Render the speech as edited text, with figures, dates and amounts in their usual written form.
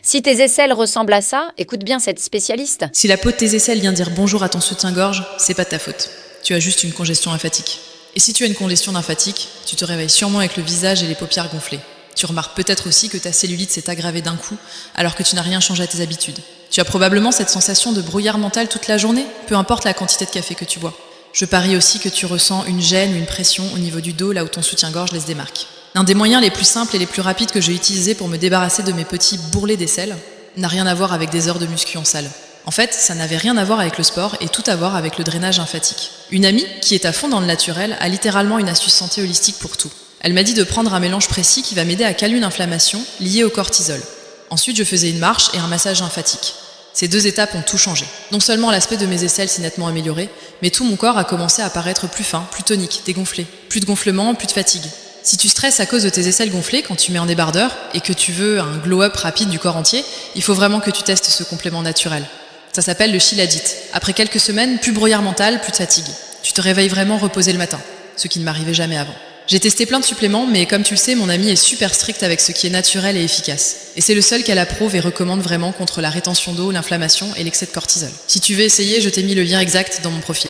Si tes aisselles ressemblent à ça, écoute bien cette spécialiste. Si la peau de tes aisselles vient dire bonjour à ton soutien-gorge, c'est pas de ta faute. Tu as juste une congestion lymphatique. Et si tu as une congestion lymphatique, tu te réveilles sûrement avec le visage et les paupières gonflées. Tu remarques peut-être aussi que ta cellulite s'est aggravée d'un coup, alors que tu n'as rien changé à tes habitudes. Tu as probablement cette sensation de brouillard mental toute la journée, peu importe la quantité de café que tu bois. Je parie aussi que tu ressens une gêne ou une pression au niveau du dos, là où ton soutien-gorge laisse des marques. L'un des moyens les plus simples et les plus rapides que j'ai utilisé pour me débarrasser de mes petits bourrelets d'aisselles n'a rien à voir avec des heures de muscu en salle. En fait, ça n'avait rien à voir avec le sport et tout à voir avec le drainage lymphatique. Une amie, qui est à fond dans le naturel, a littéralement une astuce santé holistique pour tout. Elle m'a dit de prendre un mélange précis qui va m'aider à calmer une inflammation liée au cortisol. Ensuite, je faisais une marche et un massage lymphatique. Ces 2 étapes ont tout changé. Non seulement l'aspect de mes aisselles s'est nettement amélioré, mais tout mon corps a commencé à paraître plus fin, plus tonique, dégonflé. Plus de gonflement, plus de fatigue. Si tu stresses à cause de tes aisselles gonflées quand tu mets en débardeur et que tu veux un glow-up rapide du corps entier, il faut vraiment que tu testes ce complément naturel. Ça s'appelle le Shilajit. Après quelques semaines, plus brouillard mental, plus de fatigue. Tu te réveilles vraiment reposé le matin, ce qui ne m'arrivait jamais avant. J'ai testé plein de suppléments, mais comme tu le sais, mon amie est super stricte avec ce qui est naturel et efficace. Et c'est le seul qu'elle approuve et recommande vraiment contre la rétention d'eau, l'inflammation et l'excès de cortisol. Si tu veux essayer, je t'ai mis le lien exact dans mon profil.